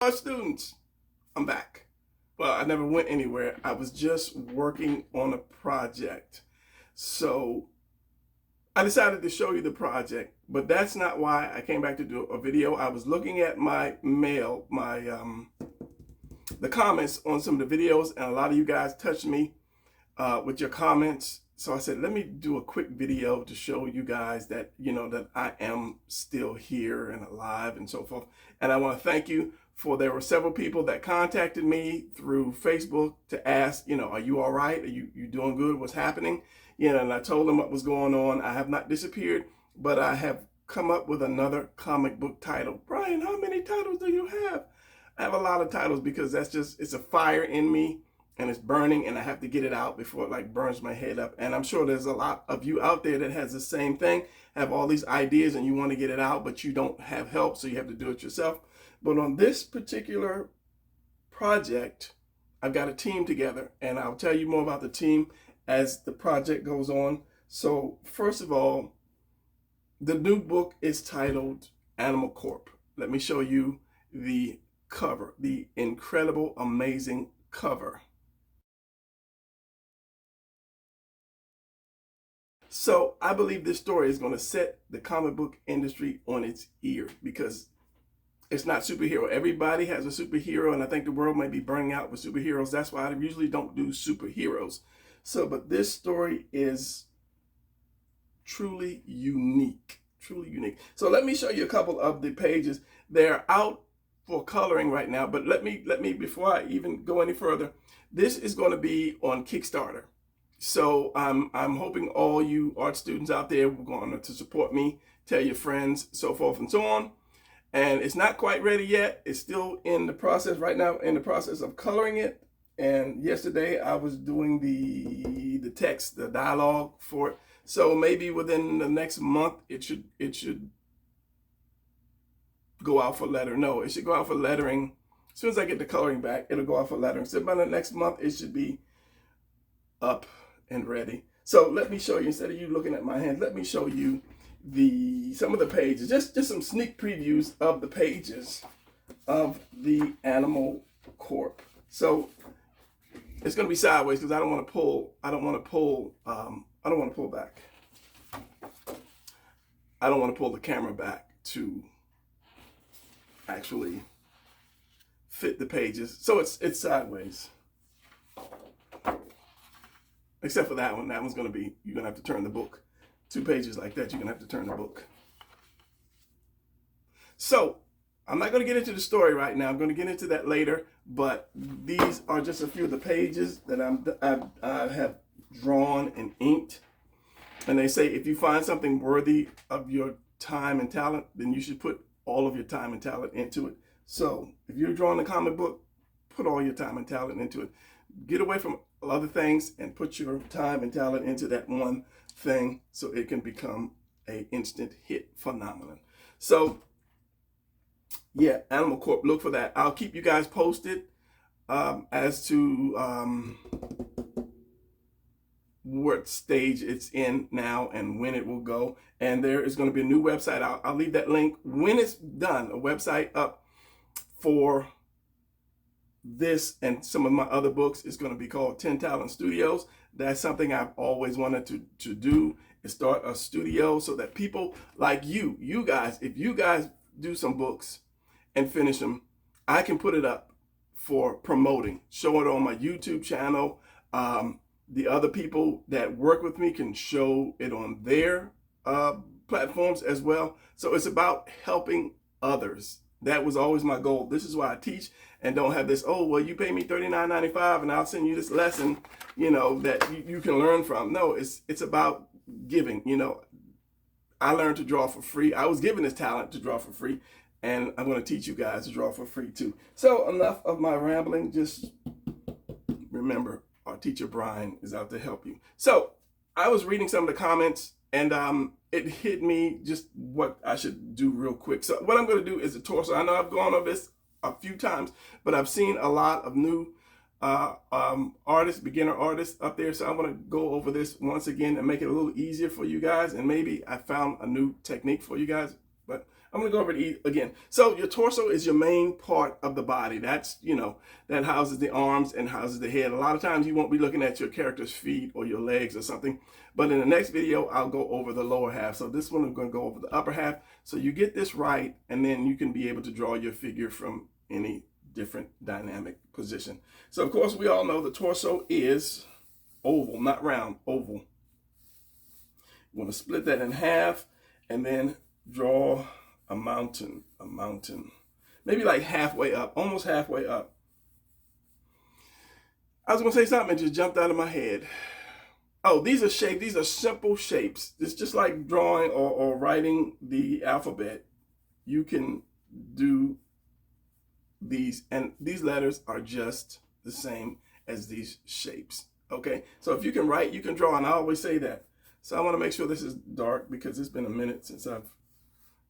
Our students, I'm back. Well, I never went anywhere. I was just working on a project. So I decided to show you the project, but that's not why I came back to do a video. I was looking at my mail, the comments on some of the videos, and a lot of you guys touched me with your comments. So I said, let me do a quick video to show you guys that, that I am still here and alive and so forth. And I want to thank you there were several people that contacted me through Facebook to ask, are you all right? Are you doing good? What's happening? And I told them what was going on. I have not disappeared, but I have come up with another comic book title. Brian, how many titles do you have? I have a lot of titles because it's a fire in me and it's burning and I have to get it out before it like burns my head up. And I'm sure there's a lot of you out there that has the same thing, have all these ideas and you want to get it out, but you don't have help, so you have to do it yourself. But on this particular project, I've got a team together, and I'll tell you more about the team as the project goes on. So first of all, the new book is titled Animal Corp. Let me show you the cover, the incredible, amazing cover. So I believe this story is going to set the comic book industry on its ear because it's not superhero. Everybody has a superhero, and I think the world may be burning out with superheroes. That's why I usually don't do superheroes. So, but this story is truly unique, truly unique. So let me show you a couple of the pages. They're out for coloring right now, but let me, before I even go any further, this is going to be on Kickstarter. So I'm hoping all you art students out there are going to support me, tell your friends, so forth and so on. And it's not quite ready yet. It's still in the process right now, in the process of coloring it. And yesterday I was doing the text, the dialogue for it. So maybe within the next month, it should go out for letter. No, it should go out for lettering. As soon as I get the coloring back, it'll go out for lettering. So by the next month, it should be up and ready. So let me show you, instead of you looking at my hands, let me show you some of the pages, just some sneak previews of the pages of the Animal Corp. So it's going to be sideways because I don't want to pull back. I don't want to pull the camera back to actually fit the pages. So it's sideways. Except for that one. That one's going to be, you're going to have to turn the book. 2 pages like that, you're going to have to turn the book. So, I'm not going to get into the story right now. I'm going to get into that later. But these are just a few of the pages that I have drawn and inked. And they say if you find something worthy of your time and talent, then you should put all of your time and talent into it. So, if you're drawing a comic book, put all your time and talent into it. Get away from other things and put your time and talent into that one thing so it can become an instant hit phenomenon. So yeah, Animal Corp, look for that. I'll keep you guys posted as to what stage it's in now and when it will go. And there is going to be a new website. I'll leave that link when it's done, a website up for this and some of my other books. Is going to be called 10 Talent Studios. That's something I've always wanted to do, is start a studio so that people like you guys, if you guys do some books and finish them, I can put it up for promoting, show it on my YouTube channel. The other people that work with me can show it on their platforms as well. So it's about helping others. That was always my goal. This is why I teach and don't have this, oh, well, you pay me $39.95 and I'll send you this lesson, that you can learn from. No, it's about giving. I learned to draw for free. I was given this talent to draw for free, and I'm going to teach you guys to draw for free too. So enough of my rambling. Just remember, our teacher Brian is out to help you. So I was reading some of the comments, and it hit me just what I should do real quick. So what I'm going to do is a torso. I know I've gone over this a few times, but I've seen a lot of new artists, beginner artists up there. So I want to go over this once again and make it a little easier for you guys. And maybe I found a new technique for you guys. But I'm going to go over it again. So your torso is your main part of the body. That's, that houses the arms and houses the head. A lot of times you won't be looking at your character's feet or your legs or something. But in the next video, I'll go over the lower half. So this one, I'm going to go over the upper half. So you get this right, and then you can be able to draw your figure from any different dynamic position. So, of course, we all know the torso is oval, not round, oval. You want to split that in half and then draw a mountain, maybe like halfway up, almost halfway up. I was going to say something and just jumped out of my head. Oh, these are shapes. These are simple shapes. It's just like drawing or writing the alphabet. You can do these, and these letters are just the same as these shapes. Okay, so if you can write, you can draw, and I always say that. So I want to make sure this is dark because it's been a minute since I've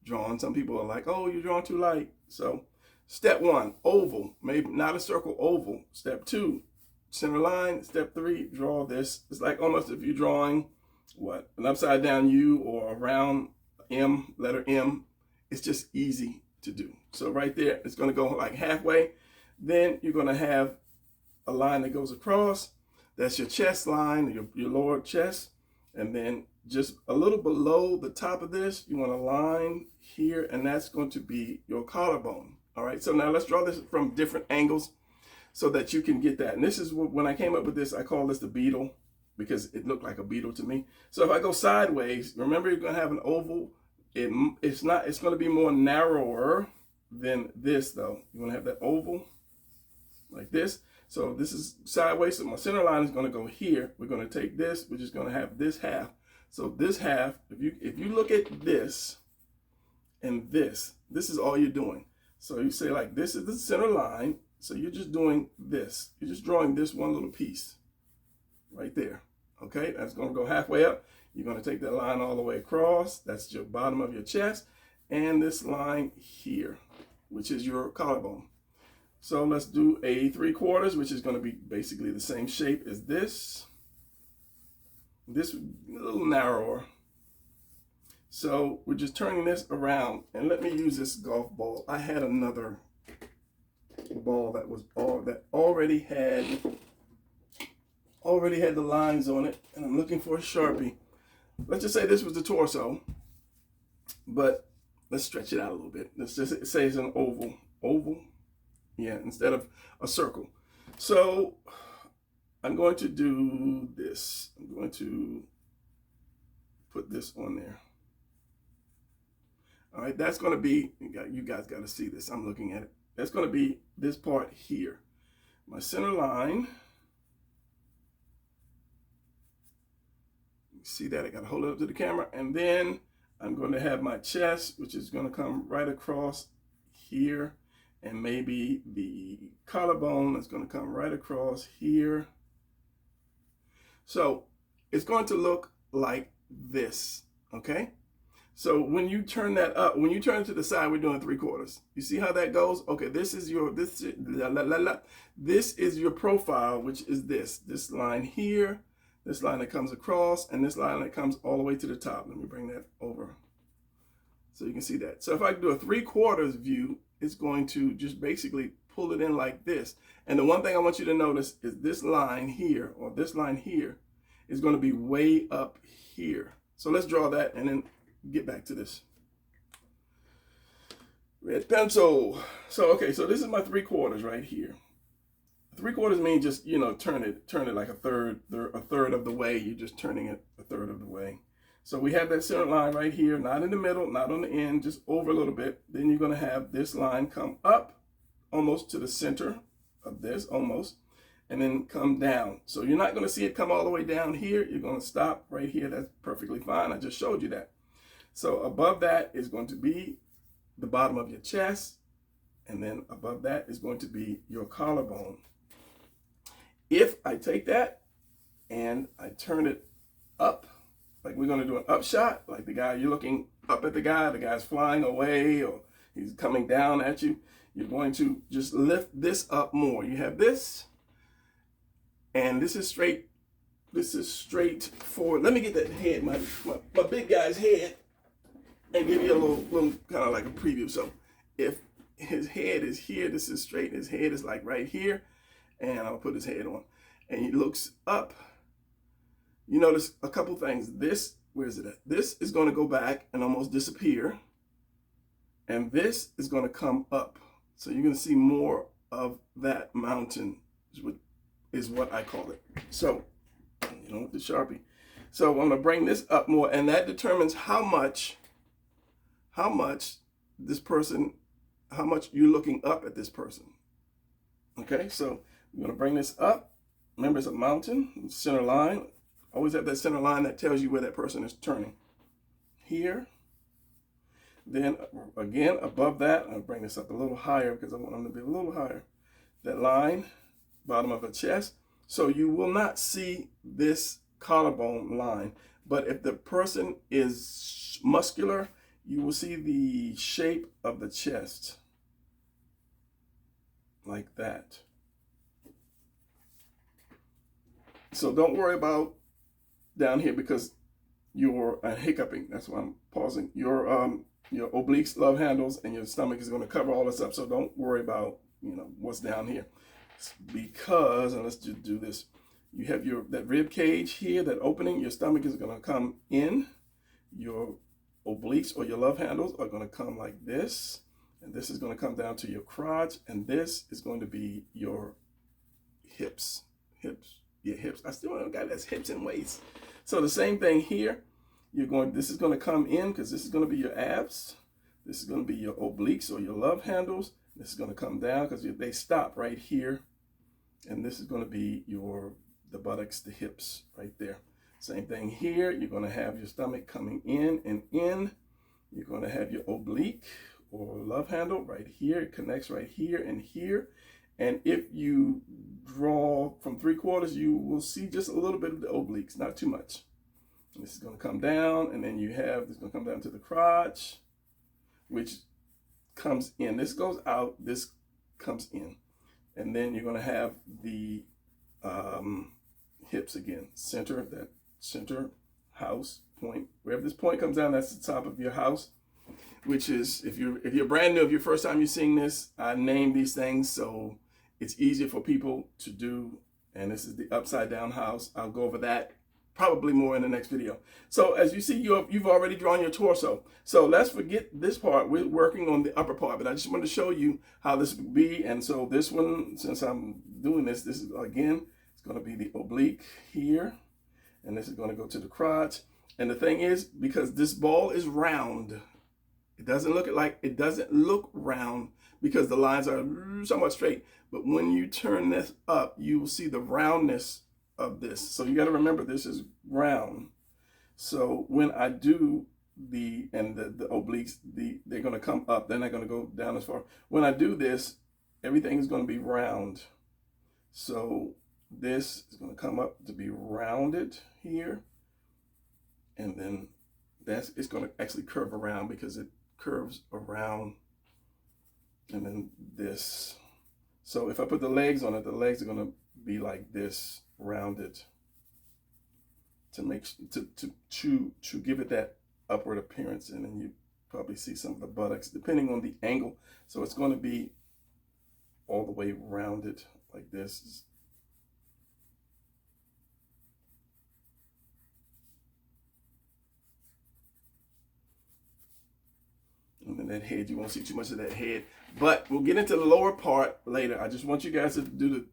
drawn. Some people are like, oh, you're drawing too light. So step 1, oval, maybe not a circle, oval. Step 2, center line. Step 3, draw this. It's like almost if you're drawing what, an upside down U or a round M, letter M. It's just easy to do. So right there, it's going to go like halfway. Then you're going to have a line that goes across. That's your chest line, your lower chest. And then just a little below the top of this, you want a line here, and that's going to be your collarbone. All right, so now let's draw this from different angles so that you can get that. And this is when I came up with this, I call this the beetle because it looked like a beetle to me. So if I go sideways, remember you're going to have an oval. It's going to be more narrower than this though. You want to have that oval like this. So this is sideways, so my center line is going to go here. We're going to take this, we're just going to have this half. So this half, if you look at this and this is all you're doing. So you say like this is the center line, so you're just doing this. You're just drawing this one little piece right there. Okay, that's going to go halfway up. You're going to take that line all the way across. That's your bottom of your chest. And this line here, which is your collarbone. So let's do a 3/4, which is going to be basically the same shape as this. This a little narrower. So we're just turning this around, and let me use this golf ball. I had another ball that was already had the lines on it, and I'm looking for a Sharpie. Let's just say this was the torso, but let's stretch it out a little bit. Let's just say it's an oval. Yeah, instead of a circle. So I'm going to do this. I'm going to put this on there. All right, that's going to be, you guys got to see this. I'm looking at it. That's going to be this part here. My center line. You see that? I got to hold it up to the camera. And then I'm going to have my chest, which is going to come right across here. And maybe the collarbone is going to come right across here. So it's going to look like this, okay? So when you turn that up, when you turn it to the side, we're doing 3/4. You see how that goes? Okay, this is your profile, which is this line here, this line that comes across, and this line that comes all the way to the top. Let me bring that over so you can see that. So if I do a 3/4 view, it's going to just basically pull it in like this. And the one thing I want you to notice is this line here, or this line here, is going to be way up here. So let's draw that and then get back to this. Red pencil. So, okay, so this is my 3/4 right here. 3/4 means just, turn it like a third of the way. You're just turning it a third of the way. So we have that center line right here, not in the middle, not on the end, just over a little bit. Then you're going to have this line come up almost to the center of this, almost, and then come down. So you're not going to see it come all the way down here. You're going to stop right here. That's perfectly fine. I just showed you that. So above that is going to be the bottom of your chest, and then above that is going to be your collarbone. If I take that and I turn it up, like we're going to do an up shot, like the guy, you're looking up at the guy's flying away or he's coming down at you. You're going to just lift this up more. You have this, and this is straight forward. Let me get that head, my big guy's head. and give you a little kind of like a preview. So if his head is here, this is straight, his head is like right here, and I'll put his head on, and he looks up. You notice a couple things. This, where is it at? This is going to go back and almost disappear, and this is going to come up. So you're going to see more of that mountain, is what I call it. So, you know, with the Sharpie. So I'm going to bring this up more, and that determines how much this person, how much you're looking up at this person. Okay, so I'm going to bring this up. Remember, it's a mountain, center line. Always have that center line that tells you where that person is turning. Here. Then again, above that, I'll bring this up a little higher because I want them to be a little higher. That line, bottom of the chest. So you will not see this collarbone line. But if the person is muscular, you will see the shape of the chest. Like that. So don't worry about down here because you're hiccuping. That's why I'm pausing. Your obliques, love handles, and your stomach is going to cover all this up. So don't worry about, you know, what's down here. Because, and let's just do this. You have that rib cage here, that opening. Your stomach is going to come in. Your obliques or your love handles are going to come like this. And this is going to come down to your crotch. And this is going to be your hips. Your hips. I still haven't got that's hips and waist. So the same thing here. This is going to come in because this is going to be your abs. This is going to be your obliques or your love handles. This is going to come down because they stop right here. And this is going to be the buttocks, the hips right there. Same thing here. You're going to have your stomach coming in and in. You're going to have your oblique or love handle right here. It connects right here and here. And if you draw from 3/4, you will see just a little bit of the obliques, not too much. And this is going to come down, and then this is going to come down to the crotch, which comes in. This goes out, this comes in. And then you're going to have the hips again, that center house point. Wherever this point comes down, that's the top of your house, which is, if you're brand new, if your first time you're seeing this, I name these things so it's easier for people to do. And this is the upside down house. I'll go over that probably more in the next video. So as you see, you've already drawn your torso. So let's forget this part. We're working on the upper part, but I just wanted to show you how this would be. And so this one, since I'm doing this is, again, it's going to be the oblique here. And this is going to go to the crotch. And the thing is, because this ball is round, it doesn't look round because the lines are somewhat straight. But when you turn this up, you will see the roundness of this. So you got to remember, this is round. So when I do the obliques, they're going to come up. They're not going to go down as far. When I do this, everything is going to be round. So this is going to come up to be rounded here. And then it's going to actually curve around because it curves around. And then this. So if I put the legs on it, the legs are going to be like this, rounded, to give it that upward appearance. And then you probably see some of the buttocks depending on the angle. So it's going to be all the way rounded like this. And then that head, you won't see too much of that head, but we'll get into the lower part later. I just want you guys to do the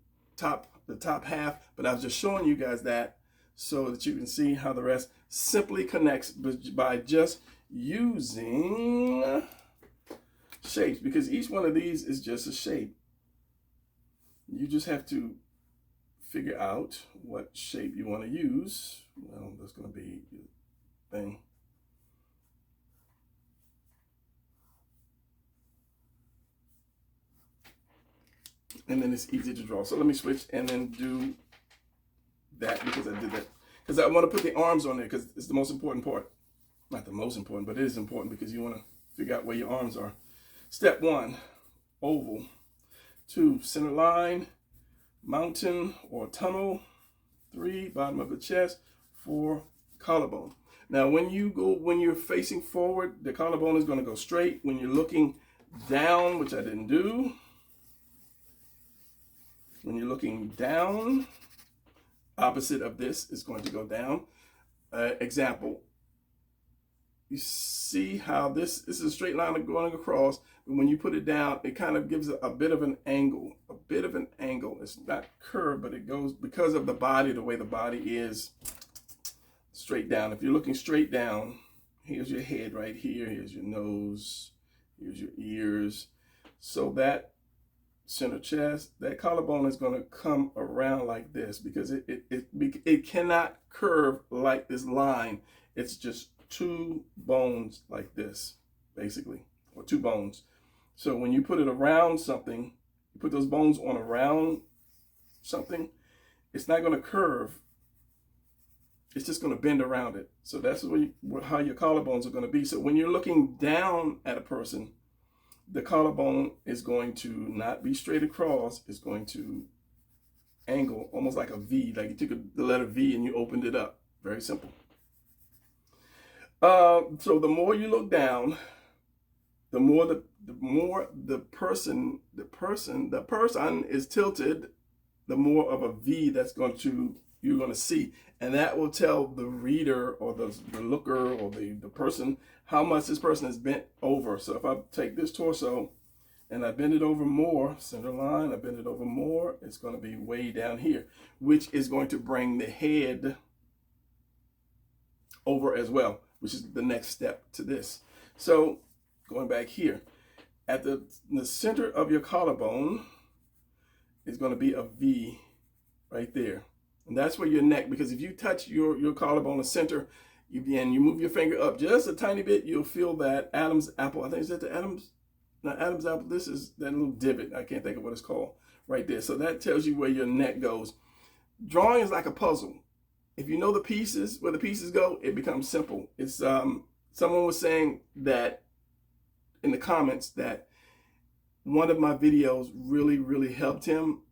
top half, but I was just showing you guys that so that you can see how the rest simply connects by just using shapes, because each one of these is just a shape. You just have to figure out what shape you want to use. Well, that's going to be the thing. And then it's easy to draw. So let me switch and then do that, because I did that. Because I want to put the arms on there because it's the most important part. Not the most important, but it is important because you want to figure out where your arms are. Step 1, oval. 2, center line, mountain or tunnel. 3, bottom of the chest. 4, collarbone. Now, when you're facing forward, the collarbone is going to go straight. When you're looking down, which I didn't do, when you're looking down, opposite of this is going to go down. Example, you see how this is a straight line going across, but when you put it down, it kind of gives a bit of an angle, It's not curved, but it goes because of the body, the way the body is straight down. If you're looking straight down, here's your head right here, here's your nose, here's your ears. So that center chest, that collarbone is going to come around like this because it cannot curve like this line. It's just two bones like this, basically, or two bones. So when you put it around something, you put those bones on around something, it's not going to curve. It's just going to bend around it. So that's how your collarbones are going to be. So when you're looking down at a person, the collarbone is going to not be straight across. It's going to angle almost like a V, like you took the letter V and you opened it up. Very simple. So the more you look down, the more the person is tilted, the more of a V you're going to see, and that will tell the reader or the looker or the person how much this person is bent over. So if I take this torso and I bend it over more, center line, I bend it over more, it's going to be way down here, which is going to bring the head over as well, which is the next step to this. So going back here, at the center of your collarbone is going to be a V right there. And that's where your neck, because if you touch your collarbone, the center, you move your finger up just a tiny bit, you'll feel that Adam's apple. I think is that the not Adam's apple. This is that little divot. I can't think of what it's called right there. So that tells you where your neck goes. Drawing is like a puzzle. If you know the pieces, where the pieces go, it becomes simple. It's someone was saying that in the comments that one of my videos really helped him.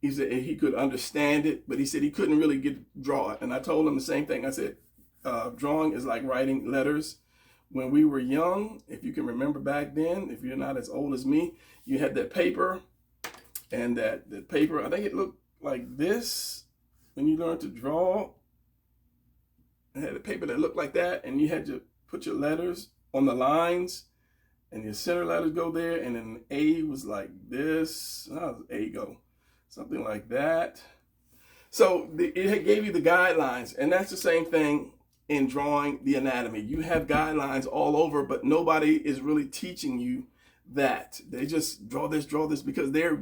He said he could understand it, but he said he couldn't really draw it. And I told him the same thing. I said, drawing is like writing letters. When we were young, if you can remember back then, if you're not as old as me, you had that paper, and that paper, I think it looked like this when you learned to draw. It had a paper that looked like that, and you had to put your letters on the lines, and your center letters go there, and then A was like this. How does A go? Something like that. So it gave you the guidelines, and that's the same thing in drawing the anatomy. You have guidelines all over, but nobody is really teaching you that. They just draw this because they've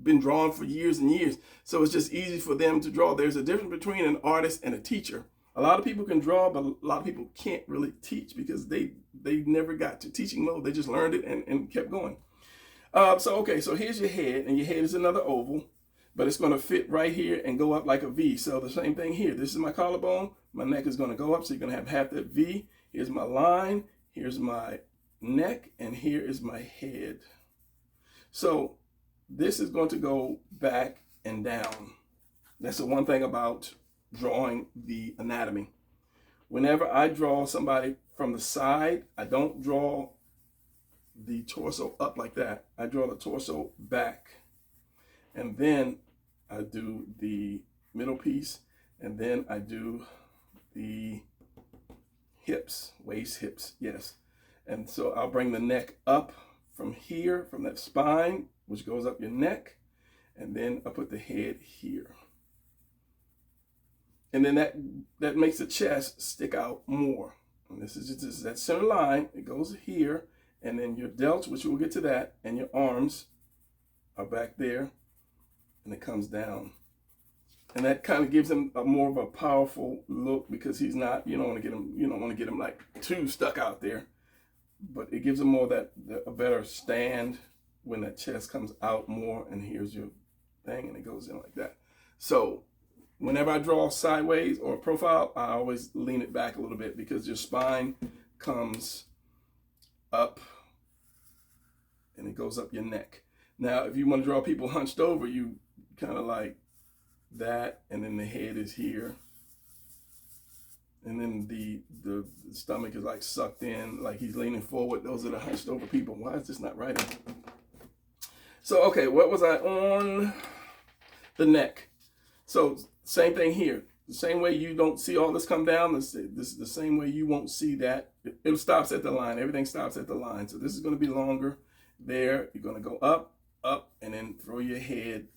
been drawing for years and years. So it's just easy for them to draw. There's a difference between an artist and a teacher. A lot of people can draw, but a lot of people can't really teach because they never got to teaching mode. They just learned it and kept going. So here's your head, and your head is another oval, but it's going to fit right here and go up like a V. So the same thing here. This is my collarbone. My neck is going to go up, so you're going to have half that V. Here's my line. Here's my neck, and here is my head. So this is going to go back and down. That's the one thing about drawing the anatomy. Whenever I draw somebody from the side, I don't draw the torso up like that. I draw the torso back. And then I do the middle piece, and then I do the hips, waist, hips, yes. And so I'll bring the neck up from here, from that spine, which goes up your neck, and then I put the head here. And then that makes the chest stick out more. And this is that center line. It goes here, and then your delts, which we'll get to that, and your arms are back there, and it comes down. And that kind of gives him more of a powerful look, because he's not, you don't want to get him like too stuck out there, but it gives him more a better stand when that chest comes out more, and here's your thing, and it goes in like that. So whenever I draw sideways or profile, I always lean it back a little bit, because your spine comes up and it goes up your neck. Now, if you want to draw people hunched over, you kind of like that, and then the head is here, And then the stomach is like sucked in, like he's leaning forward. Those are the hunched over people. Why is this not writing? So, okay, what was I on? The neck. So same thing here. The same way you don't see all this come down, this is the same way you won't see that. It stops at the line. Everything stops at the line. So this is going to be longer. There, you're going to go up, up, and then throw your head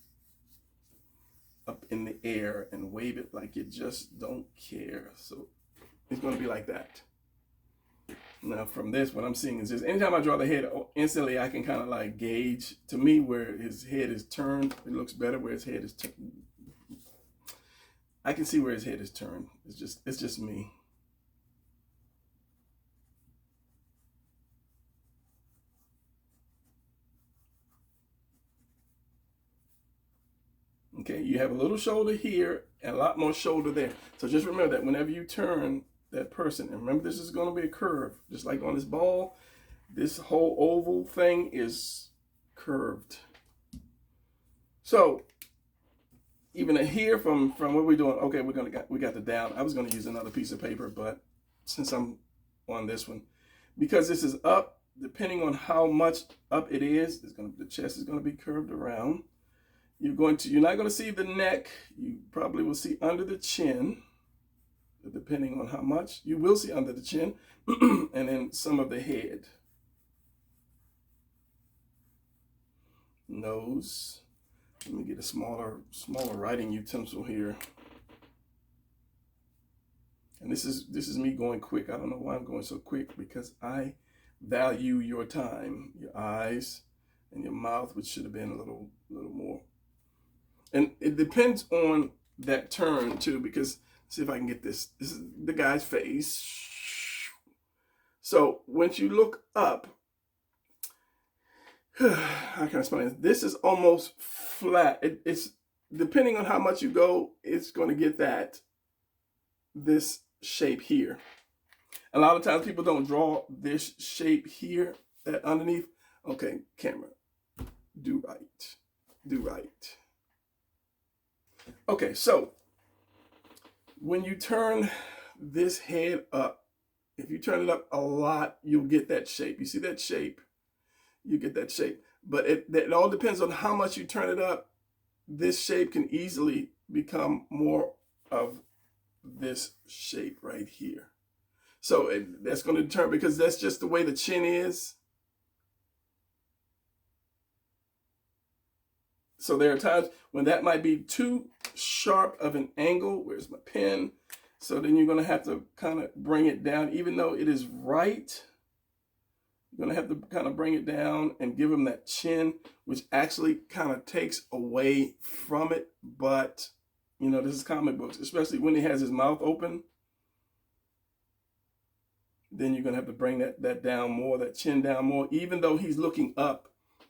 up in the air and wave it like you just don't care. So it's going to be like that. Now from this, what I'm seeing is just anytime I draw the head, instantly I can kind of like gauge, to me, where his head is turned. It looks better where his head is turned. I can see where his head is turned. It's just me. Okay, you have a little shoulder here and a lot more shoulder there. So just remember that whenever you turn that person, and remember this is going to be a curve, just like on this ball, this whole oval thing is curved. So even here from what we're doing, okay, we got the down. I was going to use another piece of paper, but since I'm on this one, because this is up, depending on how much up it is, the chest is going to be curved around. You're not going to see the neck. You probably will see under the chin, depending on how much. You will see under the chin, and then some of the head. Nose. Let me get a smaller writing utensil here. And this is me going quick. I don't know why I'm going so quick, because I value your time, your eyes, and your mouth, which should have been a little more. And it depends on that turn too, because see if I can get this. This is the guy's face. So once you look up, how can I explain this? This is almost flat. It's depending on how much you go, it's going to get this shape here. A lot of times people don't draw this shape here, that underneath. Okay, camera, do right. Okay, so when you turn this head up, if you turn it up a lot, you'll get that shape. You see that shape? You get that shape. But it all depends on how much you turn it up. This shape can easily become more of this shape right here. So that's going to determine, because that's just the way the chin is. So there are times when that might be too sharp of an angle. Where's my pen? So then you're going to have to kind of bring it down. Even though it is right, you're going to have to kind of bring it down and give him that chin, which actually kind of takes away from it. But, you know, this is comic books, especially when he has his mouth open. Then you're going to have to bring that down more, that chin down more. Even though he's looking up,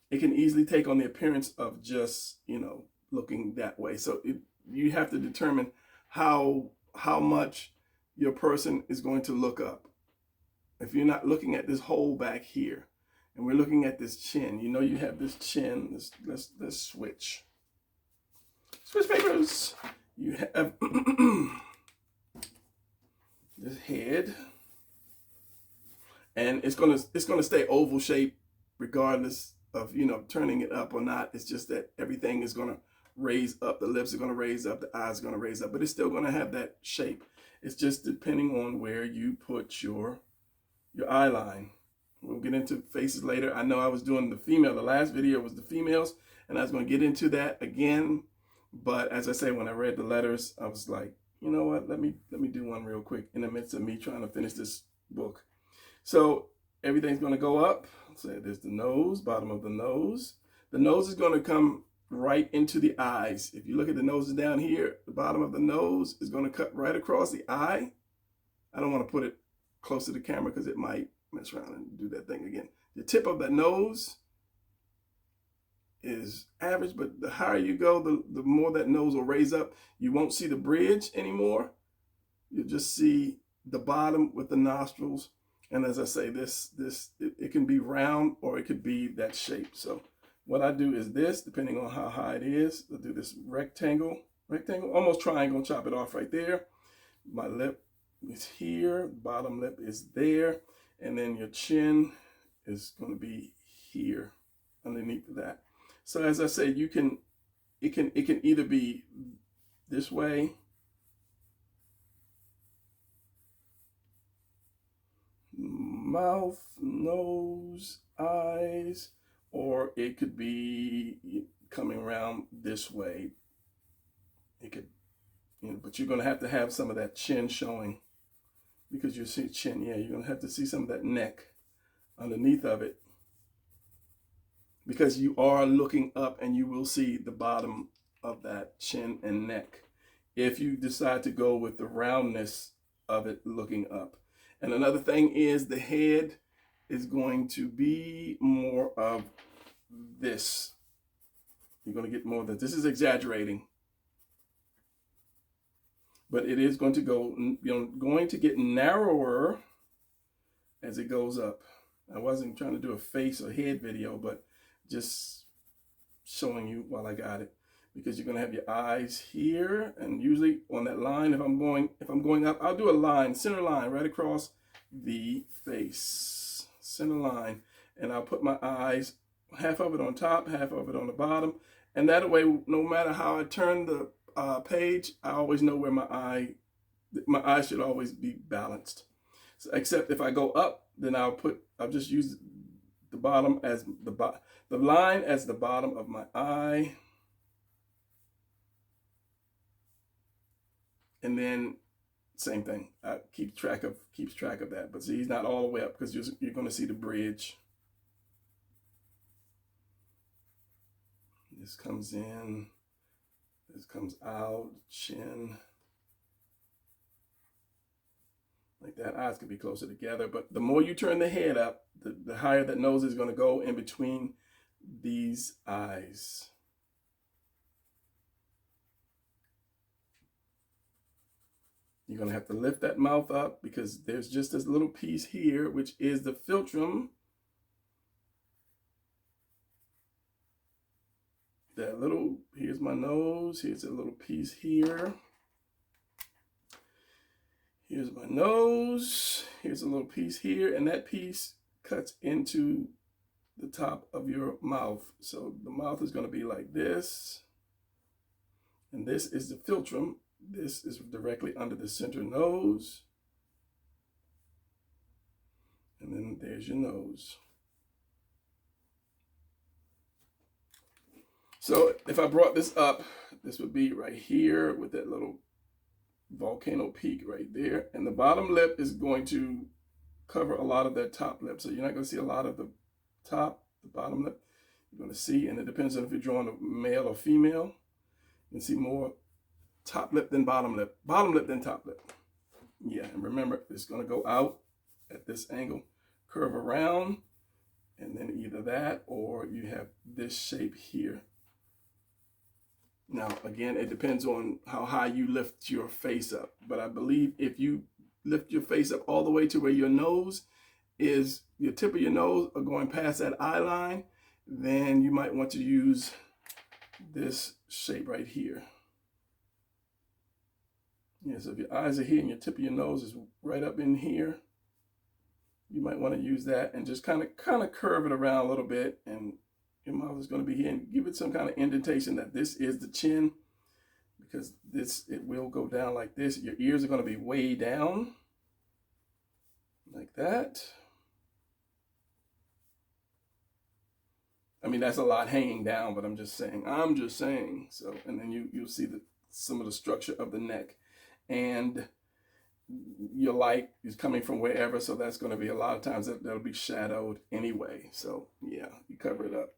it can easily take on the appearance of just, you know, looking that way. So you have to determine how much your person is going to look up. If you're not looking at this hole back here, and we're looking at this chin, you know you have this chin. Let's switch. Switch papers. You have this head, and it's gonna stay oval shape regardless of, you know, turning it up or not. It's just that everything is going to raise up. The lips are going to raise up. The eyes are going to raise up. But it's still going to have that shape. It's just depending on where you put your eye line. We'll get into faces later. I know I was doing the female. The last video was the females, and I was going to get into that again. But as I say, when I read the letters, I was like, you know what? Let me do one real quick in the midst of me trying to finish this book. So everything's going to go up. So there's the nose, bottom of the nose. The nose is going to come right into the eyes. If you look at the noses down here, the bottom of the nose is going to cut right across the eye. I don't want to put it close to the camera because it might mess around and do that thing again. The tip of the nose is average, but the higher you go, the more that nose will raise up. You won't see the bridge anymore. You'll just see the bottom with the nostrils. And as I say, it can be round or it could be that shape. So what I do is this, depending on how high it is, I'll do this rectangle, almost triangle, chop it off right there. My lip, is here, bottom lip is there, and then your chin is going to be here underneath that. So as I said, it can either be this way, mouth, nose, eyes, or it could be coming around this way. It could, but you're going to have some of that chin showing, because you see chin. Yeah, you're going to have to see some of that neck underneath of it, because you are looking up and you will see the bottom of that chin and neck if you decide to go with the roundness of it looking up. And another thing is the head is going to be more of this. You're going to get more of that. This is exaggerating, but it is going to go, going to get narrower as it goes up. I wasn't trying to do a face or head video, but just showing you while I got it, because you're going to have your eyes here, and usually on that line, if I'm going up, I'll do a line, center line right across the face, center line, and I'll put my eyes, half of it on top, half of it on the bottom, and that way, no matter how I turn the page, I always know where my eye should always be balanced. So, except if I go up, then I'll just use the bottom as the line as the bottom of my eye. And then same thing, keeps track of that. But see, he's not all the way up, because you're going to see the bridge. This comes in, this comes out, chin. Like that. Eyes could be closer together, but the more you turn the head up, the higher that nose is going to go in between these eyes. You're going to have to lift that mouth up, because there's just this little piece here, which is the philtrum. Here's my nose, here's a little piece here. Here's my nose, here's a little piece here, and that piece cuts into the top of your mouth. So the mouth is going to be like this, and this is the philtrum. This is directly under the center nose, and then there's your nose. So if I brought this up, this would be right here with that little volcano peak right there. And the bottom lip is going to cover a lot of that top lip. So you're not going to see a lot of the top, the bottom lip. You're going to see, and it depends on if you're drawing a male or female. You can see more top lip than bottom lip than top lip. Yeah, and remember, it's going to go out at this angle, curve around, and then either that or you have this shape here. Now, again, it depends on how high you lift your face up. But I believe if you lift your face up all the way to where your nose is, your tip of your nose are going past that eye line, then you might want to use this shape right here. Yeah, so if your eyes are here and your tip of your nose is right up in here, you might want to use that and just kind of curve it around a little bit, and your mouth is going to be here, and give it some kind of indentation that this is the chin, because it will go down like this. Your ears are going to be way down like that. I mean, that's a lot hanging down, but I'm just saying. So, and then you'll see some of the structure of the neck, and your light is coming from wherever, so that's going to be a lot of times that'll be shadowed anyway. So yeah, you cover it up.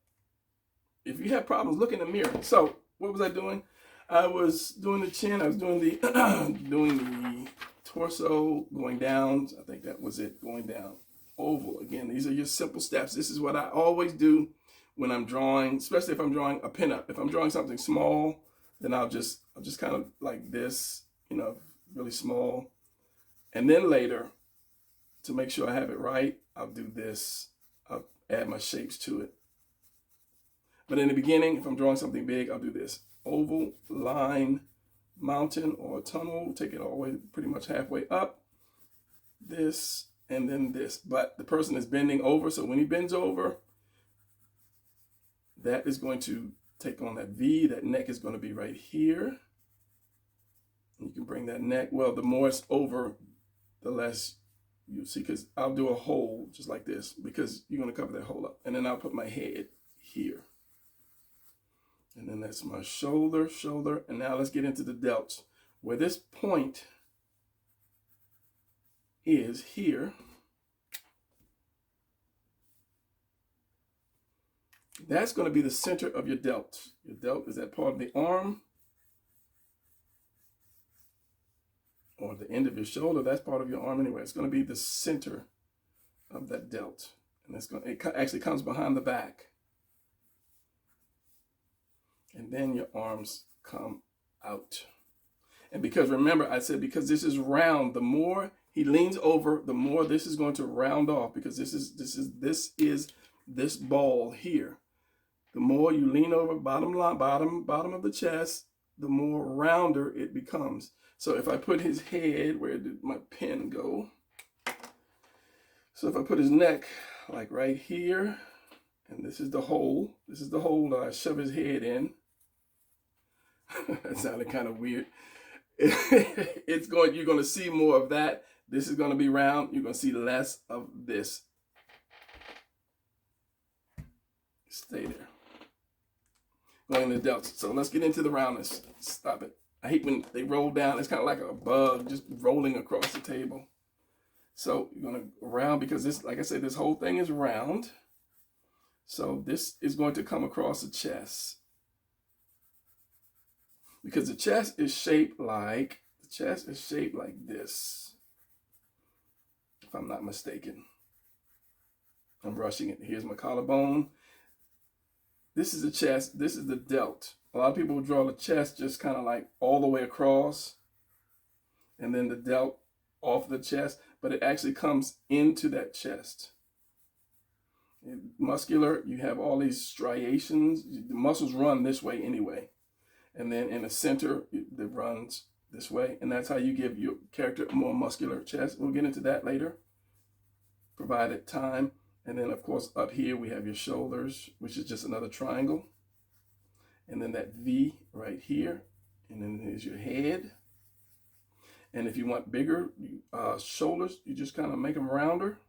If you have problems, look in the mirror. So what was I doing? I was doing the chin. I was doing the doing the torso, going down. I think that was it, going down. Oval. Again, these are your simple steps. This is what I always do when I'm drawing, especially if I'm drawing a pinup. If I'm drawing something small, then I'll just kind of like this, really small. And then later, to make sure I have it right, I'll do this. I'll add my shapes to it. But in the beginning, if I'm drawing something big, I'll do this. Oval, line, mountain, or tunnel. Take it all the way pretty much halfway up. this, and then this. But the person is bending over, so when he bends over, that is going to take on that V. That neck is going to be right here. You can bring that neck, well, the more it's over, the less you'll see, because I'll do a hole just like this, because you're going to cover that hole up. And then I'll put my head here. And then that's my shoulder, and now let's get into the delts. Where this point is here, that's going to be the center of your delt. Your delt is that part of the arm or the end of your shoulder. That's part of your arm anyway. It's going to be the center of that delt. And it actually comes behind the back. And then your arms come out. And because remember, I said because this is round, the more he leans over, the more this is going to round off, because this is this ball here. The more you lean over, bottom of the chest, the more rounder it becomes. So if I put his head, where did my pen go? So if I put his neck like right here, and this is the hole that I shove his head in. That sounded kind of weird. You're going to see more of that. This is going to be round. You're going to see less of this. Stay there. Going to the delts. So let's get into the roundness. Stop it. I hate when they roll down. It's kind of like a bug just rolling across the table. So you're going to round, because this, like I said, this whole thing is round. So this is going to come across the chest. Because the chest is shaped like this, if I'm not mistaken. I'm rushing it. Here's my collarbone. This is the chest. This is the delt. A lot of people will draw the chest just kind of like all the way across, and then the delt off the chest, but it actually comes into that chest. Muscular, you have all these striations. The muscles run this way anyway. And then in the center, it runs this way. And that's how you give your character a more muscular chest. We'll get into that later, provided time. And then, of course, up here, we have your shoulders, which is just another triangle. And then that V right here. And then there's your head. And if you want bigger shoulders, you just kind of make them rounder.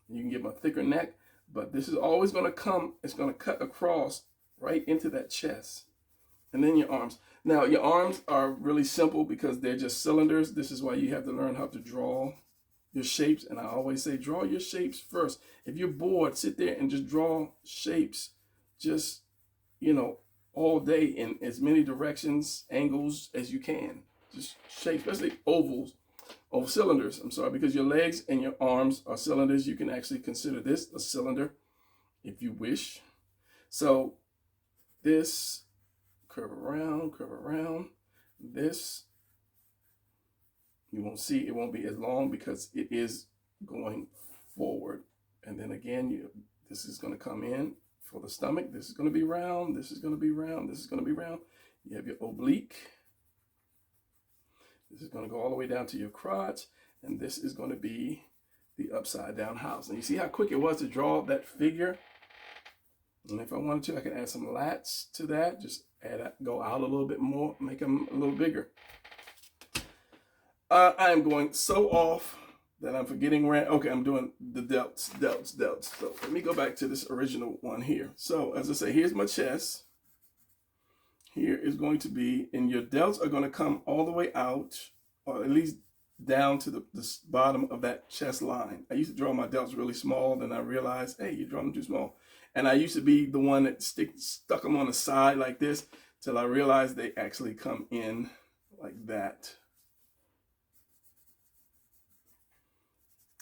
You can give them a thicker neck. But this is always going to come, it's going to cut across right into that chest. And then your arms. Now, your arms are really simple because they're just cylinders. This is why you have to learn how to draw your shapes. And I always say, draw your shapes first. If you're bored, sit there and just draw shapes. Just, all day in as many directions, angles as you can. Just shapes, especially ovals, or cylinders. I'm sorry, because your legs and your arms are cylinders. You can actually consider this a cylinder if you wish. So this, curve around. This, you won't see, it won't be as long because it is going forward. And then again, this is going to come in for the stomach. This is going to be round. This is going to be round. This is going to be round. You have your oblique. This is going to go all the way down to your crotch. And this is going to be the upside down house. And you see how quick it was to draw that figure? And if I wanted to, I could add some lats to that. Just go out a little bit more, make them a little bigger. I am going so off that I'm forgetting where. Okay, I'm doing the delts. So let me go back to this original one here. So as I say, here's my chest. Here is going to be, and your delts are going to come all the way out, or at least down to the bottom of that chest line. I used to draw my delts really small, then I realized, hey, you draw them too small. And I used to be the one that stuck them on the side like this, till I realized they actually come in like that.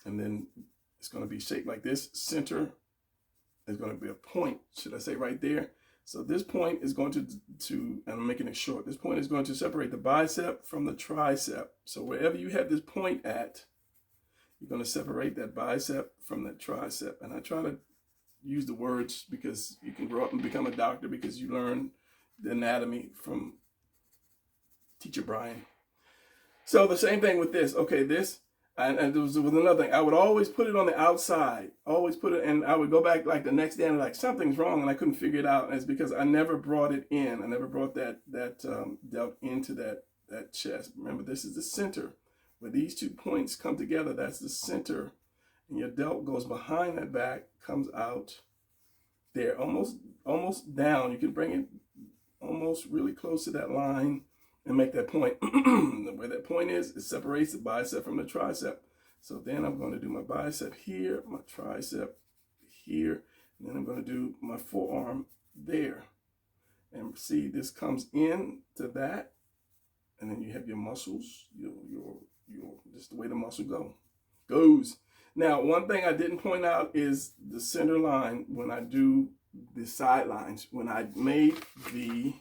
And then it's going to be shaped like this. Center is going to be a point, should I say, right there. So this point is going to, and I'm making it short, this point is going to separate the bicep from the tricep. So wherever you have this point at, you're going to separate that bicep from that tricep. And I try to use the words because you can grow up and become a doctor because you learn the anatomy from Teacher Brian. So the same thing with this. Okay, this, and there was another thing. I would always put it on the outside. Always put it, and I would go back like the next day and like something's wrong, and I couldn't figure it out. And it's because I never brought it in. I never brought that delt into that chest. Remember, this is the center. Where these 2 points come together, that's the center. And your delt goes behind that back, comes out there, almost down. You can bring it almost really close to that line and make that point. Where that point is, it separates the bicep from the tricep. So then I'm going to do my bicep here, my tricep here, and then I'm going to do my forearm there. And see, this comes in to that, and then you have your muscles, your just the way the muscle goes. Now, one thing I didn't point out is the center line when I do the sidelines. When I made the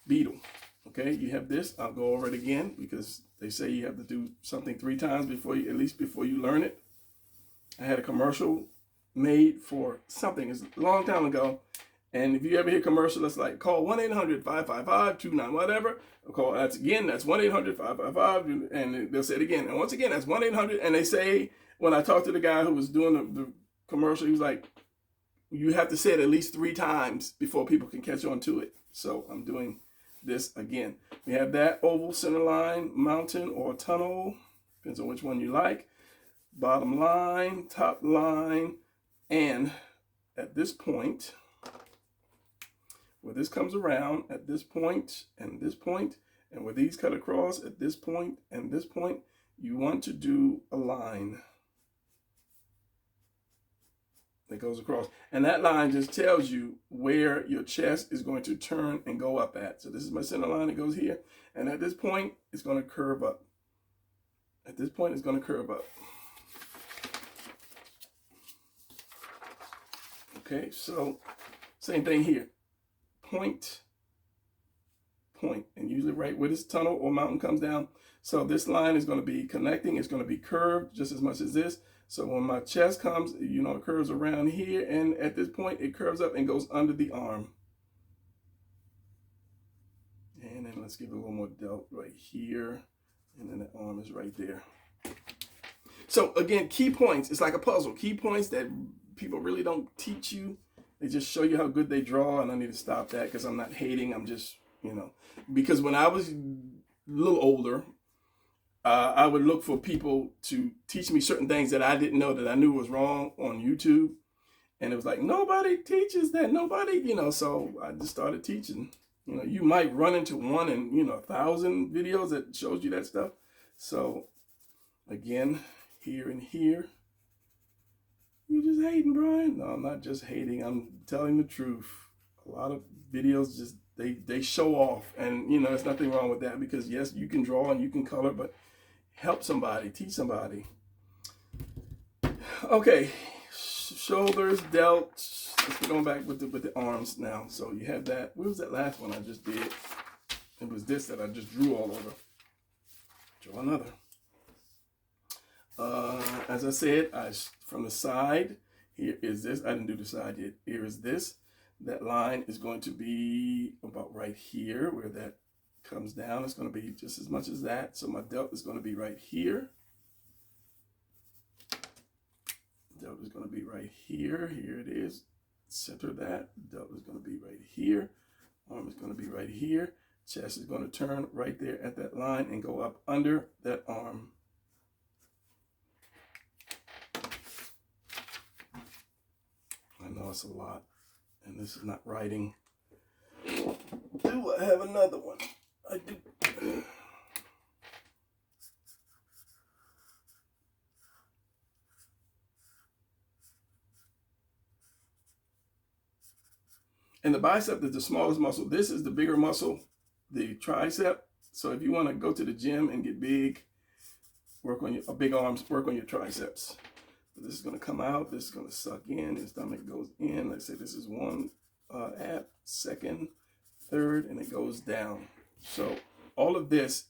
beetle, okay, you have this. I'll go over it again because they say you have to do something 3 times before you learn it. I had a commercial made for something. It's a long time ago. And if you ever hear commercial, it's like, call 1-800-555-29 whatever. That's 1-800-555, and they'll say it again. And once again, that's 1-800. And they say, when I talked to the guy who was doing the commercial, he was like, you have to say it at least 3 times before people can catch on to it. So I'm doing this again. We have that oval, center line, mountain, or tunnel. Depends on which one you like. Bottom line, top line, and at this point, where this comes around at this point, and where these cut across at this point and this point, you want to do a line that goes across. And that line just tells you where your chest is going to turn and go up at. So this is my center line that goes here. And at this point, it's going to curve up. At this point, it's going to curve up. Okay, so same thing here. Point, and usually right where this tunnel or mountain comes down. So this line is going to be connecting. It's going to be curved just as much as this. So when my chest comes, it curves around here, and at this point it curves up and goes under the arm. And then let's give it a little more delt right here, and then the arm is right there. So again, key points. It's like a puzzle. Key points that people really don't teach you. They just show you how good they draw, and I need to stop that because I'm not hating. I'm just, because when I was a little older, I would look for people to teach me certain things that I didn't know that I knew was wrong on YouTube. And it was like, nobody teaches that. Nobody, so I just started teaching. You might run into one in, 1,000 videos that shows you that stuff. So again, here and here. You just hating, Brian? No, I'm not just hating. I'm telling the truth. A lot of videos just, they show off. And, there's nothing wrong with that because, yes, you can draw and you can color, but help somebody, teach somebody. Okay, shoulders, delts. Let's go back with the arms now. So you have that. Where was that last one I just did? It was this that I just drew all over. Draw another. As I said, from the side, here is this. I didn't do the side yet. Here is this. That line is going to be about right here where that comes down. It's going to be just as much as that. So my delt is going to be right here. Delt is going to be right here. Here it is. Center that. Delt is going to be right here. Arm is going to be right here. Chest is going to turn right there at that line and go up under that arm. I know it's a lot, and this is not writing. Do I have another one? I do. And the bicep is the smallest muscle. This is the bigger muscle, the tricep. So if you want to go to the gym and get big, work on your big arms, work on your triceps. This is going to come out. This is going to suck in. Your stomach goes in. Let's say this is one ab, second, third, and it goes down. So all of this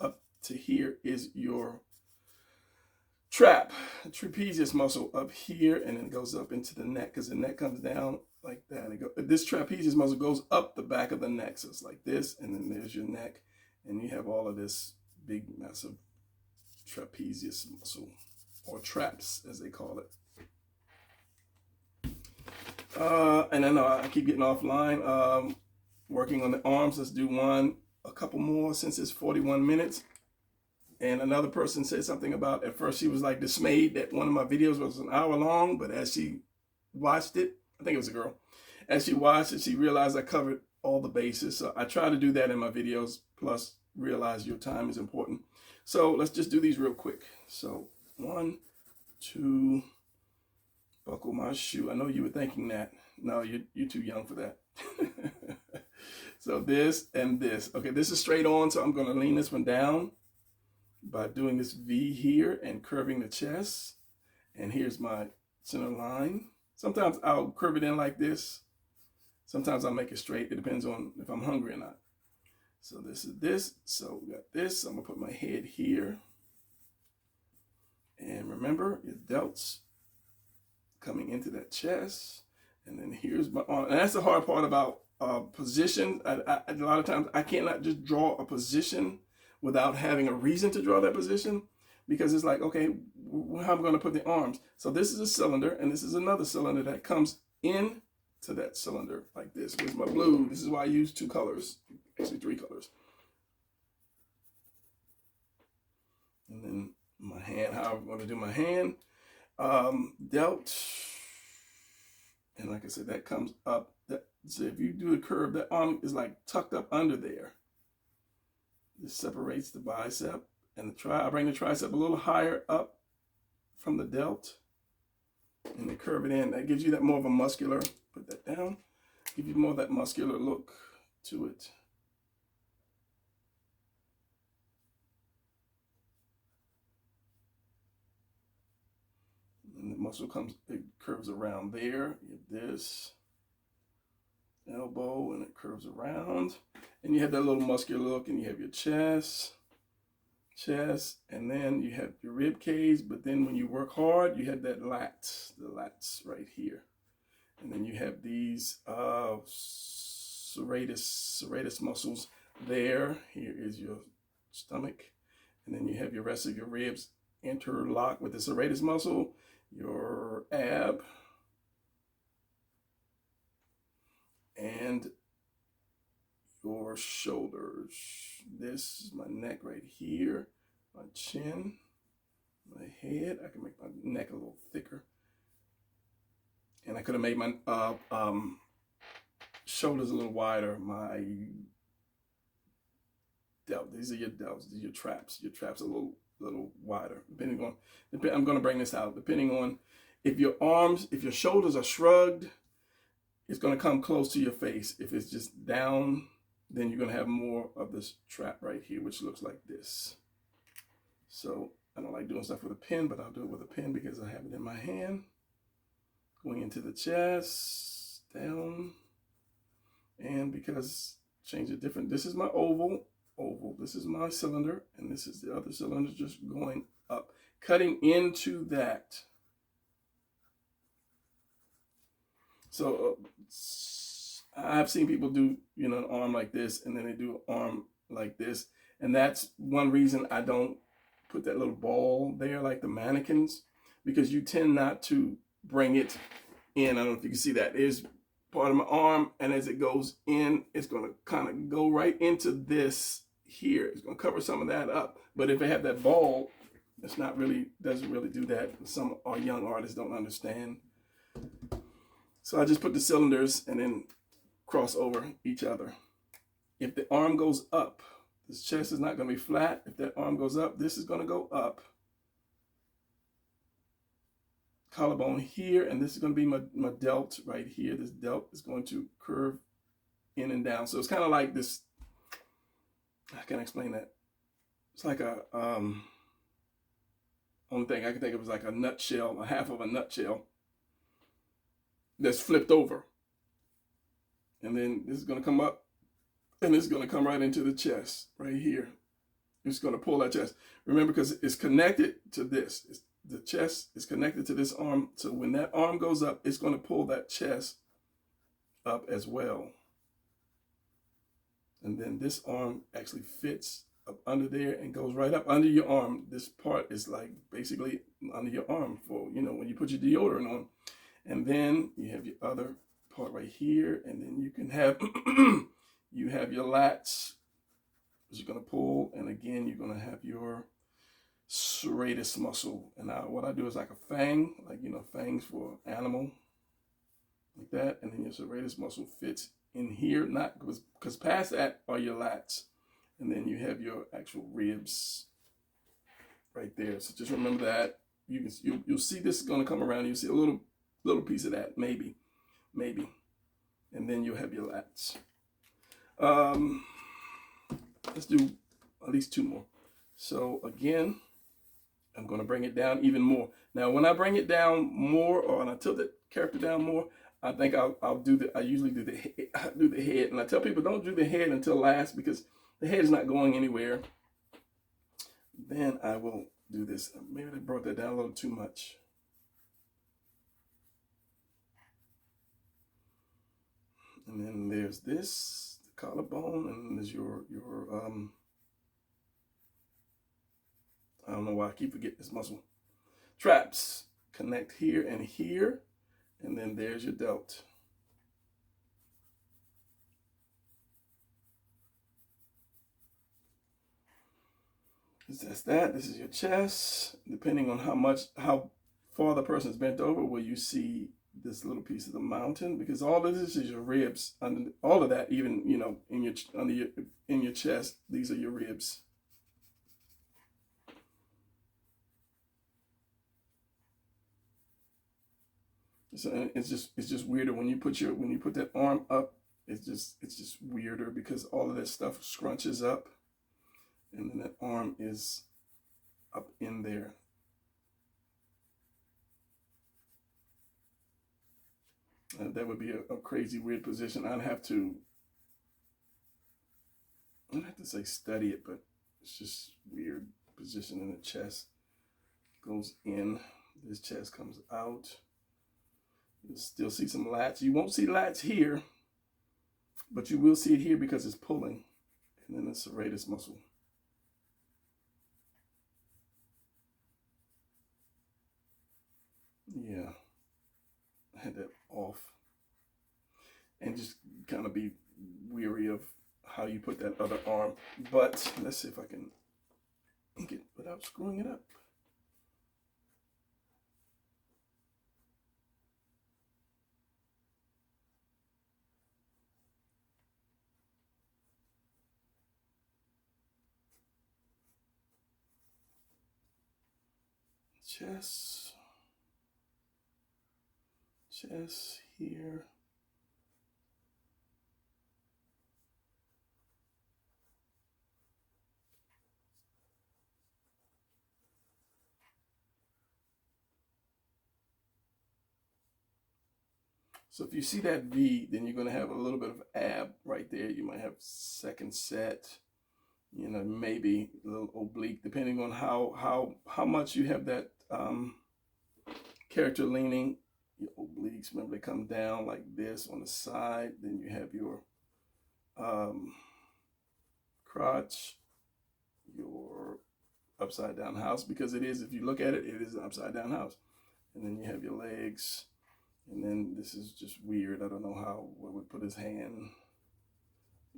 up to here is your trapezius muscle up here, and then it goes up into the neck because the neck comes down like that. This trapezius muscle goes up the back of the neck. So it's like this, and then there's your neck, and you have all of this big, massive trapezius muscle, or traps as they call it. And I know I keep getting offline. Working on the arms. Let's do a couple more since it's 41 minutes. And another person said something about, at first she was like dismayed that one of my videos was an hour long, but as she watched it, I think it was a girl, as she watched it, she realized I covered all the bases. So I try to do that in my videos, plus realize your time is important. So let's just do these real quick. So 1, 2, buckle my shoe. I know you were thinking that. No, you're too young for that. So this and this. Okay, this is straight on, so I'm going to lean this one down by doing this V here and curving the chest. And here's my center line. Sometimes I'll curve it in like this. Sometimes I'll make it straight. It depends on if I'm hungry or not. So this is this. So we got this. I'm going to put my head here. And remember, your delts coming into that chest. And then here's my arm. And that's the hard part about position. A lot of times I cannot just draw a position without having a reason to draw that position, because it's like, okay, how am I going to put the arms? So this is a cylinder, and this is another cylinder that comes in to that cylinder like this. Here's my blue. This is why I use 2 colors, actually 3 colors. And then my hand, how I'm going to do my hand. Delt. And like I said, that comes up. So if you do a curve, that arm is like tucked up under there. This separates the bicep and the I bring the tricep a little higher up from the delt, and then curve it in. That gives you that more of a muscular, put that down, give you more of that muscular look to it. And the muscle it curves around there. You have this elbow, and it curves around, and you have that little muscular look, and you have your chest, and then you have your rib cage. But then when you work hard, you have that the lats right here, and then you have these serratus muscles there. Here is your stomach, and then you have your rest of your ribs interlock with the serratus muscle, your ab, and your shoulders. This is my neck right here, my chin, my head. I can make my neck a little thicker. And I could have made my shoulders a little wider. My delt, these are your delts, these are your traps. Your traps a little wider. Depending on, I'm going to bring this out. Depending on if your shoulders are shrugged, it's going to come close to your face. If it's just down, then you're going to have more of this trap right here, which looks like this. So I don't like doing stuff with a pen, but I'll do it with a pen because I have it in my hand. Going into the chest, down, and because change it different. This is my oval. This is my cylinder, and this is the other cylinder just going up, cutting into that. So I've seen people do, an arm like this, and then they do an arm like this. And that's one reason I don't put that little ball there like the mannequins, because you tend not to bring it in. I don't know if you can see that. There's part of my arm, and as it goes in, it's going to kind of go right into this here. It's going to cover some of that up. But if they have that ball, it's not really, doesn't really do that. Some our young artists don't understand. So I just put the cylinders and then cross over each other. If the arm goes up, this chest is not going to be flat. If that arm goes up, this is going to go up. Collarbone here, and this is going to be my delt right here. This delt is going to curve in and down. So it's kind of like this, I can't explain that. It's like a, only thing I can think of is like a nutshell, a half of a nutshell that's flipped over. And then this is going to come up, and it's going to come right into the chest right here. It's going to pull that chest. Remember, because it's connected to this. the chest is connected to this arm. So when that arm goes up, it's going to pull that chest up as well. And then this arm actually fits up under there and goes right up under your arm. This part is like basically under your arm for, you know, when you put your deodorant on. And then you have your other part right here. And then you can have, you have your lats, which you're going to pull. And again, you're going to have your serratus muscle. And now what I do is like a fang, like, you know, fangs for animal, like that. And then your serratus muscle fits in here, not because past that are your lats. And then you have your actual ribs right there. So just remember that. You'll see this is going to come around. You'll see a little piece of that, maybe. And then you'll have your lats. Let's do at least 2 more. So again, I'm going to bring it down even more. Now, when I bring it down more, or when I tilt the character down more, I think I usually do the head. And I tell people don't do the head until last because the head is not going anywhere. Then I will do this. Maybe I brought that down a little too much. And then there's this, the collarbone, and there's your I don't know why I keep forgetting this muscle. Traps connect here and here, and then there's your delt. That's that. This is your chest. Depending on how far the person's bent over, will you see this little piece of the mountain? Because all of this is your ribs. Under all of that, even, you know, in your chest, these are your ribs. So it's just weirder when you put that arm up. It's just weirder because all of that stuff scrunches up, and then that arm is up in there. That would be a crazy weird position. I'd have to say study it, but it's just weird position in the chest. Goes in, this chest comes out. You'll still see some lats. You won't see lats here, but you will see it here because it's pulling. And then the serratus muscle. Yeah, I had that off. And just kind of be weary of how you put that other arm. But let's see if I can get it without screwing it up. Chest here. So if you see that V, then you're going to have a little bit of ab right there. You might have second set, you know, maybe a little oblique, depending on how much you have that character leaning. Your obliques, remember, they come down like this on the side. Then you have your crotch, your upside down house, because it is, if you look at it, it is an upside down house. And then you have your legs. And then this is just weird. I don't know what would put his hand.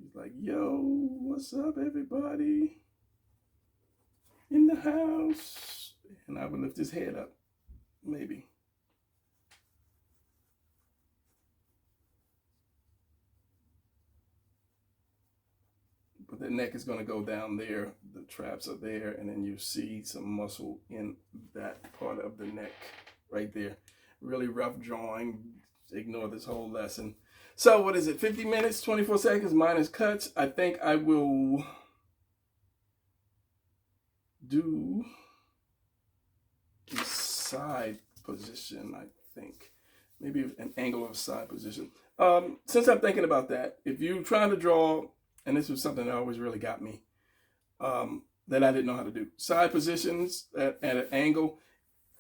He's like, yo, what's up, everybody? In the house. And I would lift his head up, maybe. But the neck is going to go down there. The traps are there. And then you see some muscle in that part of the neck right there. Really rough drawing. Ignore this whole lesson. So what is it? 50 minutes, 24 seconds minus cuts. I think I will do the side position, I think. Maybe an angle of a side position. Since I'm thinking about that, if you're trying to draw, and this was something that always really got me, that I didn't know how to do. Side positions at an angle.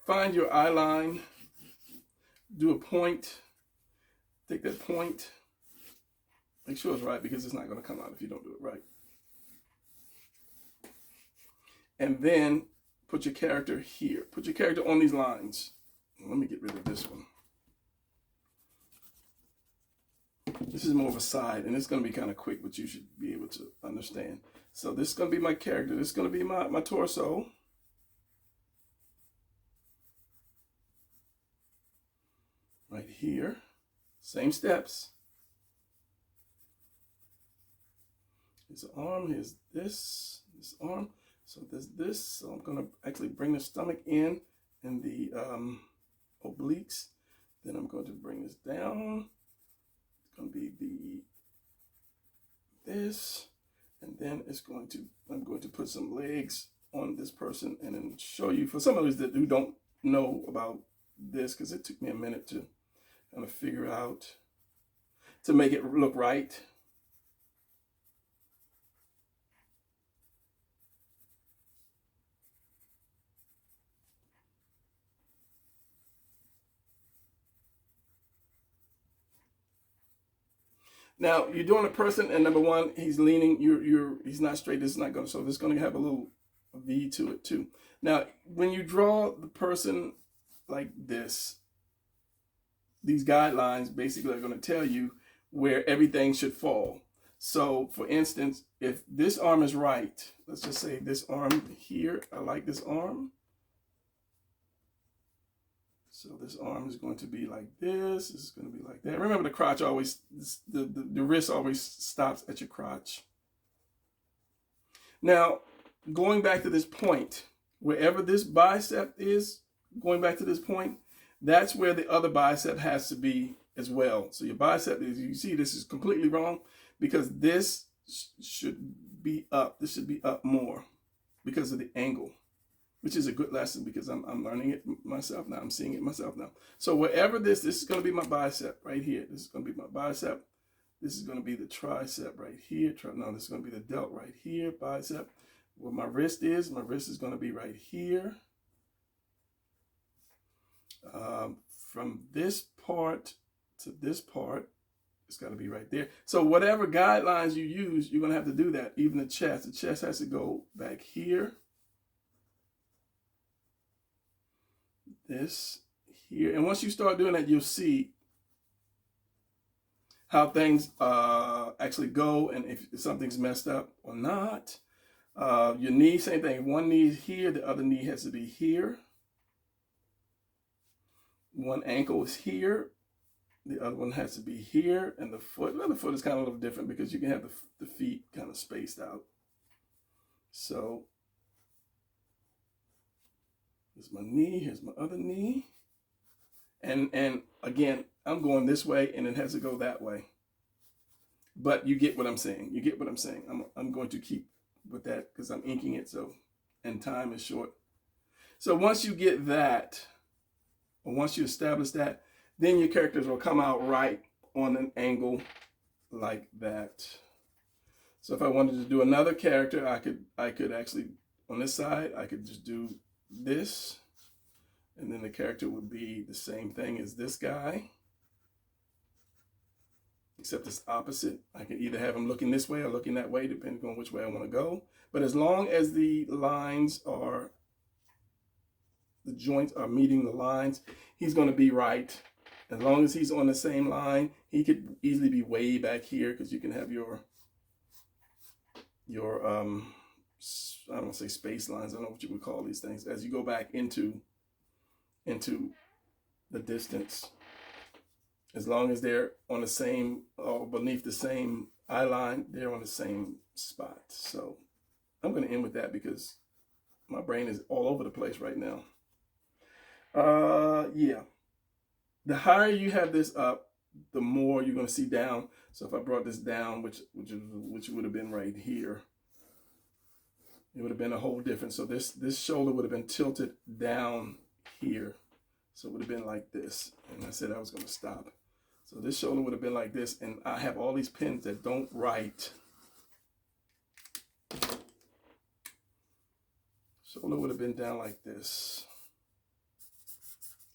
find your eye line, do a point, take that point, make sure it's right because it's not going to come out if you don't do it right. And then put your character here. Put your character on these lines. Let me get rid of this one. This is more of a side, and it's going to be kind of quick, but you should be able to understand. So this is going to be my character. This is going to be my torso. Right here. Same steps. Here's the arm. Here's this arm. So there's this. So I'm going to actually bring the stomach in and the obliques. Then I'm going to bring this down. It's going to be this. And then I'm going to put some legs on this person and then show you, for some of those who don't know about this, because it took me a minute to kind of figure out, to make it look right. Now you're doing a person, and number one, he's leaning. He's not straight. This is not going. So this is going to have a little V to it too. Now, when you draw the person like this, these guidelines basically are going to tell you where everything should fall. So, for instance, if this arm is right, let's just say this arm here. I like this arm. So this arm is going to be like this. This is going to be like that. Remember, the crotch always, the wrist always stops at your crotch. Now, going back to this point, wherever this bicep is, going back to this point, that's where the other bicep has to be as well. So your bicep is, you see this is completely wrong because this should be up. This should be up more because of the angle, which is a good lesson because I'm learning it myself now. I'm seeing it myself now. So wherever this is going to be my bicep right here. This is going to be my bicep. This is going to be the tricep right here. No, this is going to be the delt right here, bicep. Where my wrist is going to be right here. From this part to this part, it's got to be right there. So whatever guidelines you use, you're going to have to do that. Even the chest has to go back here. This here. And once you start doing that, you'll see how things actually go and if something's messed up or not. Your knee, same thing. One knee is here, the other knee has to be here. One ankle is here, the other one has to be here, and the foot. Well, the foot is kind of a little different because you can have the feet kind of spaced out. So here's my knee, here's my other knee. And again, I'm going this way and it has to go that way. But you get what I'm saying. You get what I'm saying. I'm going to keep with that because I'm inking it, so, and time is short. So once you get that, or once you establish that, then your characters will come out right on an angle like that. So if I wanted to do another character, I could actually, on this side, I could just do this, and then the character would be the same thing as this guy, except it's opposite. I can either have him looking this way or looking that way, depending on which way I want to go. But as long as the lines are, the joints are meeting the lines, he's going to be right. As long as he's on the same line, he could easily be way back here because you can have your I don't want to say space lines. I don't know what you would call these things. As you go back into the distance, as long as they're on the same or beneath the same eye line, they're on the same spot. So I'm going to end with that because my brain is all over the place right now. Yeah. The higher you have this up, the more you're going to see down. So if I brought this down, which would have been right here, it would have been a whole different. So this shoulder would have been tilted down here. So it would have been like this. And I said I was going to stop. So this shoulder would have been like this. And I have all these pins that don't write. Shoulder would have been down like this.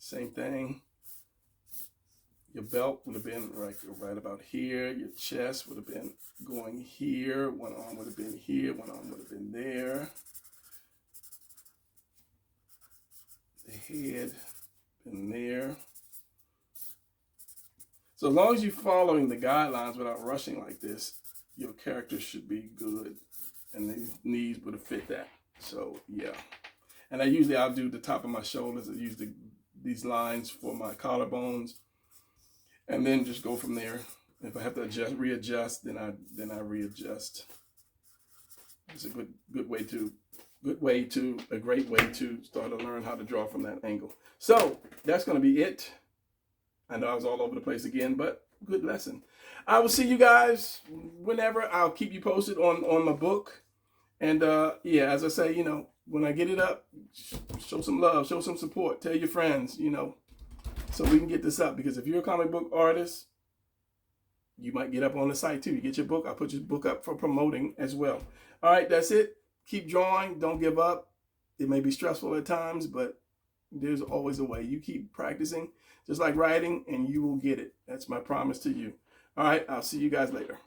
Same thing. Your belt would have been right about here. Your chest would have been going here. One arm would have been here. One arm would have been there. The head been there. So as long as you're following the guidelines without rushing like this, your character should be good. And the knees would have fit that. So yeah. And I'll do the top of my shoulders. I use these lines for my collarbones. And then just go from there. If I have to readjust, then I readjust. It's a great way to start to learn how to draw from that angle. So that's going to be it. I know I was all over the place again, but good lesson. I will see you guys whenever. I'll keep you posted on my book. And yeah, as I say, you know, when I get it up, show some love, show some support, tell your friends, you know, so we can get this up. Because if you're a comic book artist, you might get up on the site too. You get your book, I'll put your book up for promoting as well. All right, that's it. Keep drawing, don't give up. It may be stressful at times, but there's always a way. You keep practicing, just like writing, and you will get it. That's my promise to you. All right, I'll see you guys later.